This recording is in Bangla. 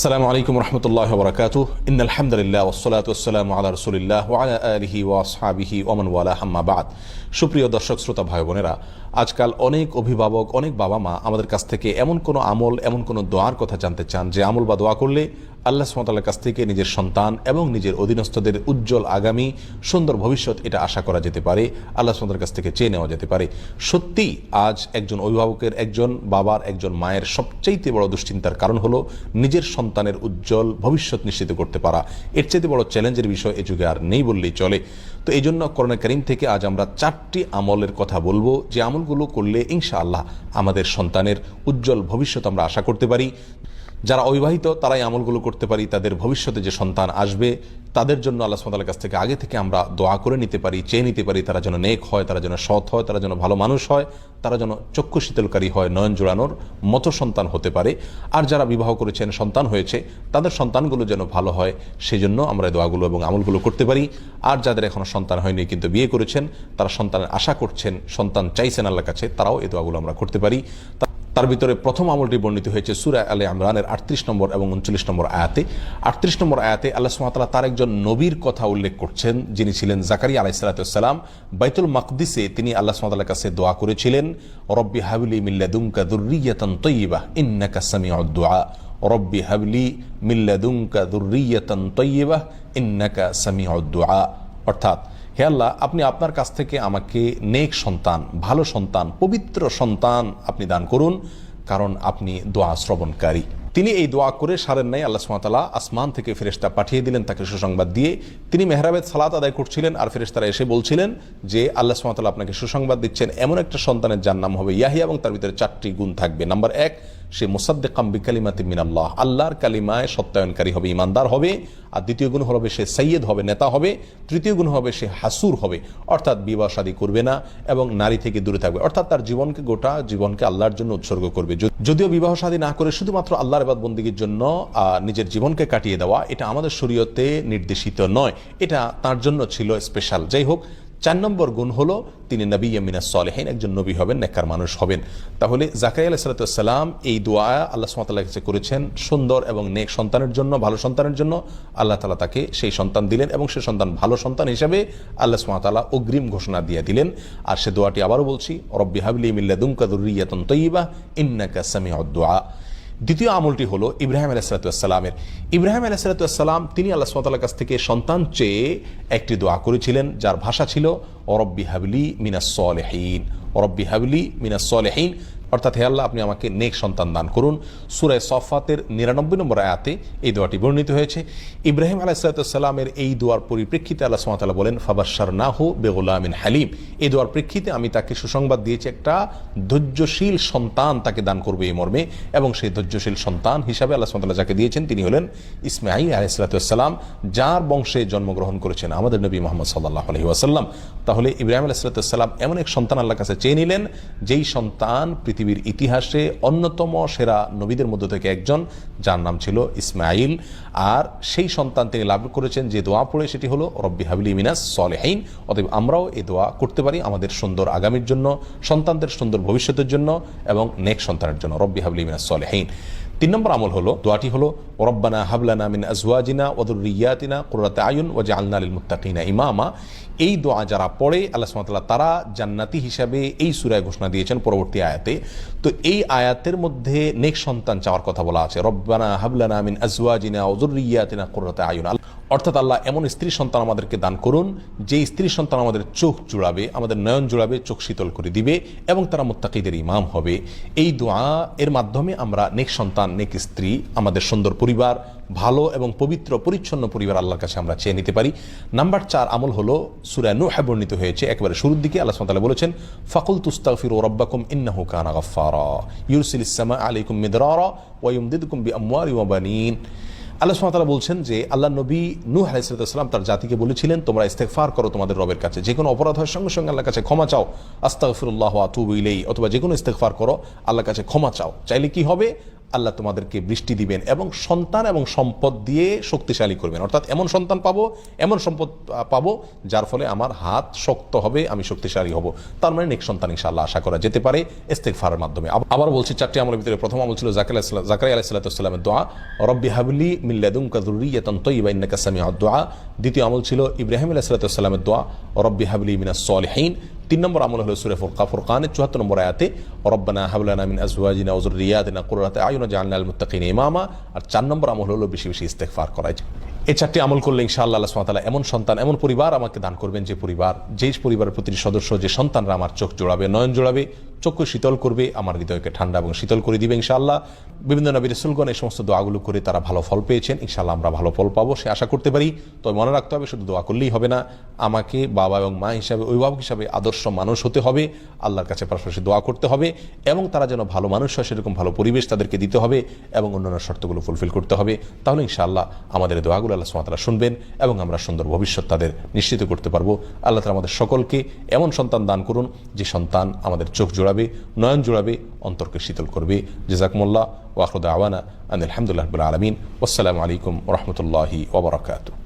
আসসালামু আলাইকুম রহমতুল্লাহ বরকাতুহ ইন্নাল হামদুলিল্লাহ ওয়াসসালাতু ওয়াসসালামু আলা রাসূলিল্লাহ ওয়া আলা আলিহি ওয়া আসহাবিহি ওয়া মান ওয়ালা আম্মা বাদ। সুপ্রিয় দর্শক শ্রোতা ভাই বোনেরা, আজকাল অনেক অভিভাবক, অনেক বাবা মা আমাদের কাছ থেকে এমন কোনো আমল, এমন কোনো দোয়ার কথা জানতে চান যে আমল বা দোয়া করলে আল্লাহ সুবহানাহু ওয়া তাআলার কাছ থেকে নিজের সন্তান এবং নিজের অধীনস্থদের উজ্জ্বল আগামী সুন্দর ভবিষ্যৎ এটা আশা করা যেতে পারে, আল্লাহ সুবহানাহু ওয়া তাআলার কাছ থেকে চেয়ে নেওয়া যেতে পারে। সত্যি আজ একজন অভিভাবকের, একজন বাবার, একজন মায়ের সবচাইতে বড় দুশ্চিন্তার কারণ হলো নিজের সন্তানের উজ্জ্বল ভবিষ্যৎ নিশ্চিত করতে পারা। এর চাইতে বড় চ্যালেঞ্জের বিষয় এ যুগে আর নেই বললেই চলে। তো এই জন্য কোরআন কারীম থেকে আজ আমরা 4টি আমলের কথা বলবো, যে আমলগুলো করলে ইনশাআল্লাহ আমাদের সন্তানের উজ্জ্বল ভবিষ্যৎ আমরা আশা করতে পারি। যারা অবিবাহিত তারাই আমলগুলো করতে পারি, তাদের ভবিষ্যতে যে সন্তান আসবে তাদের জন্য আল্লাহ সুবহানাহু ওয়া তাআলার কাছ থেকে আগে থেকে আমরা দোয়া করে নিতে পারি, চেয়ে নিতে পারি, তারা যেন নেক হয়, তারা যেন সৎ হয়, তারা যেন ভালো মানুষ হয়, তারা যেন চক্ষু শীতলকারী হয়, নয়ন জোড়ানোর মতো সন্তান হতে পারে। আর যারা বিবাহ করেছেন, সন্তান হয়েছে, তাদের সন্তানগুলো যেন ভালো হয়, সেই জন্য আমরা দোয়াগুলো এবং আমলগুলো করতে পারি। আর যাদের এখনও সন্তান হয়নি কিন্তু বিয়ে করেছেন, তারা সন্তানের আশা করছেন, সন্তান চাইছেন আল্লাহর কাছে, তারাও এই দোয়াগুলো আমরা করতে পারি। তার ভিতরে প্রথম আমলটি বর্ণিত হয়েছে সূরা আলে ইমরানের 38 নম্বর এবং 39 নম্বর আয়াতে। 38 নম্বর আয়াতে আল্লাহ সুবহানাহু ওয়া তাআলা তার একজন নবীর কথা উল্লেখ করছেন, যিনি ছিলেন জাকারিয়া আলাইহিস সালাতু ওয়াস সালাম। বাইতুল মাকদিসে তিনি আল্লাহ সুবহানাহু ওয়া তাআলার কাছে দোয়া করেছিলেন, রব্বি হাবলি মিন লাদুনকা যুররিয়াতান তাইয়্যিবাহ ইন্নাকা সামিউদ দুআ। রব্বি হাবলি মিন লাদুনকা যুররিয়াতান তাইয়্যিবাহ ইন্নাকা সামিউদ দুআ। অর্থাৎ, হে আল্লাহ, আপনি আপনার কাছ থেকে আমাকে নেক সন্তান, ভালো সন্তান, পবিত্র সন্তান আপনি দান করুন, কারণ আপনি দোয়া শ্রবণকারী। তিনি এই দোয়া করে সারেন নাই। আল্লাহ সুবহানাহু ওয়া তাআলা আসমান থেকে ফেরেশতা পাঠিয়ে দিলেন তাকে সুসংবাদ দিয়ে। তিনি মেহরাবে সালাত আদায় করছিলেন, আর ফেরেশতারা এসে বলছিলেন যে আল্লাহ সুবহানাহু ওয়া তাআলা আপনাকে সুসংবাদ দিচ্ছেন, এমন একটা সন্তানের যার নাম হবে ইয়াহিয়া, এবং তার ভিতরে 4টি গুণ থাকবে। নাম্বার 1, সে মুসাদ্দিকাম বিকালিমাতিন মিনাল্লাহ, আল্লাহর কালিমায় সত্যায়নকারী হবে, ইমানদার হবে। আর দ্বিতীয় গুণ হবে সে সাইয়্যিদ হবে, নেতা হবে। তৃতীয় গুণ হবে সে হাসুর হবে, অর্থাৎ বিবাহ শাদী করবে না এবং নারী থেকে দূরে থাকবে, অর্থাৎ তার জীবনকে, গোটা জীবনকে আল্লাহর জন্য উৎসর্গ করবে। যদিও বিবাহ শাদী না করে শুধুমাত্র আল্লাহর ইবাদত বন্দেগীর জন্য নিজের জীবনকে কাটিয়ে দেওয়া, এটা আমাদের শরীয়তে নির্দেশিত নয়, এটা তার জন্য ছিল স্পেশাল। যাই হোক, 4 নম্বর গুণ হলো তিনি নবিয়্যুম মিনাস সালিহিন, একজন নবী হবেন, নেককার মানুষ হবেন। তাহলে জাকারিয়া আলাইহিস সালাতু ওয়াস সালাম এই দোয়া আল্লাহ সুবহানাহু ওয়া তাআলার কাছে করেছেন সুন্দর এবং নেক সন্তানের জন্য, ভালো সন্তানের জন্য। আল্লাহ তাআলা তাকে সেই সন্তান দিলেন, এবং সে সন্তান ভালো সন্তান হিসেবে আল্লাহ সুবহানাহু ওয়া তাআলা অগ্রিম ঘোষণা দিয়ে দিলেন। আর সে দোয়াটি আবারও বলছি, রব্বি হাবলি মিন লাদুনকা যুররিয়াতান তাইয়্যিবাহ ইন্নাকা সামিউদ দুআ। দ্বিতীয় আমলটি হলো ইব্রাহিম আলাইহিস সালাতু ওয়াস সালামের। ইব্রাহিম আলাইহিস সালাতু ওয়াস সালাম তিনি আল্লাহ সুবহানাহু ওয়া তাআলার কাছ থেকে সন্তান চেয়ে একটি দোয়া করেছিলেন, যার ভাষা ছিল রব্বি হাবলি মিনাস সালিহিন, রব্বি হাবলি মিনাস সালিহিন, অর্থাৎ হে আল্লাহ, আপনি আমাকে নেক সন্তান দান করুন। সূরা সফাতের 99 নম্বর আয়াতে এই দোয়াটি বর্ণিত হয়েছে। ইব্রাহিম আলাইহিস সালাতু ওয়াস সালামের এই দোয়ার পরিপ্রেক্ষিতে আল্লাহ সুবহানাহু ওয়া তাআলা বলেন, ফাবাশশারনাহু বিগুলামিন হালিম, এই দোয়ার প্রেক্ষিতে আমি তাকে সুসংবাদ দিয়েছি, একটা ধৈর্যশীল সন্তান তাকে দান করবে এই মর্মে। এবং সেই ধৈর্যশীল সন্তান হিসাবে আল্লাহ সুবহানাহু ওয়া তাআলা যাকে দিয়েছেন তিনি হলেন ইসমাঈল আলাইহিস সালাতু ওয়াস সালাম, যার বংশে জন্মগ্রহণ করেছেন আমাদের নবী মুহাম্মদ সাল্লাল্লাহু আলাইহি ওয়াসাল্লাম। তাহলে ইব্রাহিম আলাইহিস সালাতু ওয়াস সালাম এমন এক সন্তান আল্লাহর কাছে চেয়ে নিলেন, যেই সন্তান পৃথিবীর ইতিহাসে অন্যতম সেরা নবীদের মধ্য থেকে একজন, যার নাম ছিল ইসমাঈল। আর সেই সন্তান তিনি লাভ করেছেন যে দোয়া পড়ে, সেটি হলো রব্বি হাবলি মিনাস সালিহিন। অতএব আমরাও এই দোয়া করতে পারি আমাদের সুন্দর আগামীর জন্য, সন্তানদের সুন্দর ভবিষ্যতের জন্য এবং নেক সন্তানের জন্য, রব্বি হাবলি মিনাস সালিহিন। 3 নম্বর আমল হলো, দোয়াটি হলো রব্বানা হাবলানা মিন আজওয়াজিনা ওয়া যুররিয়াতিনা কুররাতা আয়ুন ওয়াজআলনা লিল মুত্তাকিনা ইমামা। এই দোয়া যারা পড়ে আল্লাহ সুবহানাহু ওয়া তাআলা তারা জান্নাতি হিসাবে এই সূরায় ঘোষণা দিয়েছেন পরবর্তী আয়াতে। তো এই আয়াতের মধ্যে নেক সন্তান চাওয়ার কথা বলা আছে, রব্বানা হাবলানা মিন আজওয়াজিনা ওয়া যুররিয়াতিনা কুররাতা আয়ুন, অর্থাৎ আল্লাহ এমন স্ত্রী সন্তান আমাদেরকে দান করুন, যে স্ত্রী সন্তান আমাদের চোখ জুড়াবে, আমাদের নয়ন জুড়াবে, চোখ শীতল করে দিবে, এবং তারা মুত্তাকিদের ইমাম হবে। এই দোয়া এর মাধ্যমে আমরা নেক সন্তান, নেক স্ত্রী, আমাদের সুন্দর পরিবার, ভালো এবং পবিত্র পরিচ্ছন্ন পরিবার আল্লাহর কাছে আমরা চেয়ে নিতে পারি। নাম্বার 4 আমল হলো সূরা নূহে বর্ণিত হয়েছে, একেবারে শুরুর দিকে আল্লাহ সুবহানাহু ওয়া তাআলা বলেছেন, ফাকুলতু আস্তাগফিরু রাব্বাকুম ইন্নাহু কানা গাফফারা ইউরসিলিস সামাআ আলাইকুম মিদরারা ওয়া ইউমদিদকুম বিআমওয়ালিন ওয়া বানিন। আল্লাহ সুবহানাহু ওয়া তাআলা বলছেন যে আল্লাহ নবী নূহ আলাইহিস সালাম তার জাতিকে বলেছিলেন, তোমরা ইস্তেগফার করো তোমাদের রবের কাছে, যে কোনো অপরাধ হয় সঙ্গে সঙ্গে আল্লাহর কাছে ক্ষমা চাও, আস্তাগফিরুল্লাহ ওয়া আতুবু ইলাইহি, অথবা যে কোনো ইস্তেগফার করো, আল্লাহর কাছে ক্ষমা চাও। চাইলে কি হবে? আল্লাহ তোমাদেরকে বৃষ্টি দিবেন এবং সন্তান এবং সম্পদ দিয়ে শক্তিশালী করবেন, অর্থাৎ এমন সন্তান পাবো, এমন সম্পদ পাবো যার ফলে আমার হাত শক্ত হবে, আমি শক্তিশালী হব। তার মানে নেক সন্তান ইনশাআল্লাহ আশা করা যেতে পারে ইস্তেগফারের মাধ্যমে। আবার বলছি, 4টি আমলের ভিতরে প্রথম আমল ছিল জাকারিয়া আলাইহিস সালামের দোয়া, রব্বি হাবলি মিন লাদুনকা যুররিয়াতান তাইয়্যিবা ইন্নাকা সামিউদ দুআ। দ্বিতীয় আমল ছিল ইব্রাহিম আলাইহিস সালামের দোয়া, রব্বি হাবলি মিনাস সলিহিন। 3 নম্বর আমল হলো সূরা ফুরকানের 74 নম্বর আয়াতে, রব্বানা হাব লানা মিন আজওয়াজিনা ওয়া যুররিয়াতিনা কুররাতা আয়ুন ওয়াজআলনা লিল মুত্তাকিনা ইমামা। আর 4 নম্বর আমল হলো বেশি বেশি ইস্তেগফার করা। এই 4টি আমল করলে ইনশাআল্লাহ আল্লাহ সুবহানাহু ওয়া তাআলা এমন সন্তান, এমন পরিবার আমাকে দান করবেন, যে পরিবারের প্রতিটি সদস্য, যে সন্তানরা আমার চোখ জোড়াবে, নয়ন জোড়াবে, চক্ষু শীতল করবে, আমার হৃদয়কে ঠান্ডা এবং শীতল করে দিবে ইনশাআল্লাহ। বিভিন্ন নবী রাসূলগণ এই সমস্ত দোয়াগুলো করে তারা ভালো ফল পেয়েছেন, ইনশাআল্লাহ আমরা ভালো ফল পাবো সে আশা করতে পারি। তবে মনে রাখতে হবে, শুধু দোয়া করলেই হবে না, আমাকে বাবা এবং মা হিসাবে, অভিভাবক হিসাবে আদর্শ মানুষ হতে হবে, আল্লাহর কাছে পাশাপাশি দোয়া করতে হবে, এবং তারা যেন ভালো মানুষ হয় সেরকম ভালো পরিবেশ তাদেরকে দিতে হবে, এবং অন্যান্য শর্তগুলো ফুলফিল করতে হবে। তাহলে ইনশাআল্লাহ আমাদের দোয়াগুলো আল্লাহ সুবহানাহু ওয়া তাআলা শুনবেন এবং আমরা সুন্দর ভবিষ্যৎ তাদের নিশ্চিত করতে পারবো। আল্লাহ তাআলা আমাদের সকলকে এমন সন্তান দান করুন, যে সন্তান আমাদের চোখ জোড়াবে, নয়ন জোড়াবে, অন্তরকে শীতল করবে। জাযাকুমুল্লাহ ওয়া আখিরু দাওয়ানা আনিল হামদুলিল্লাহি রাব্বিল আলামিন। ওয়াসসালামু আলাইকুম ওয়া রাহমাতুল্লাহি ওয়া বারাকাতুহু।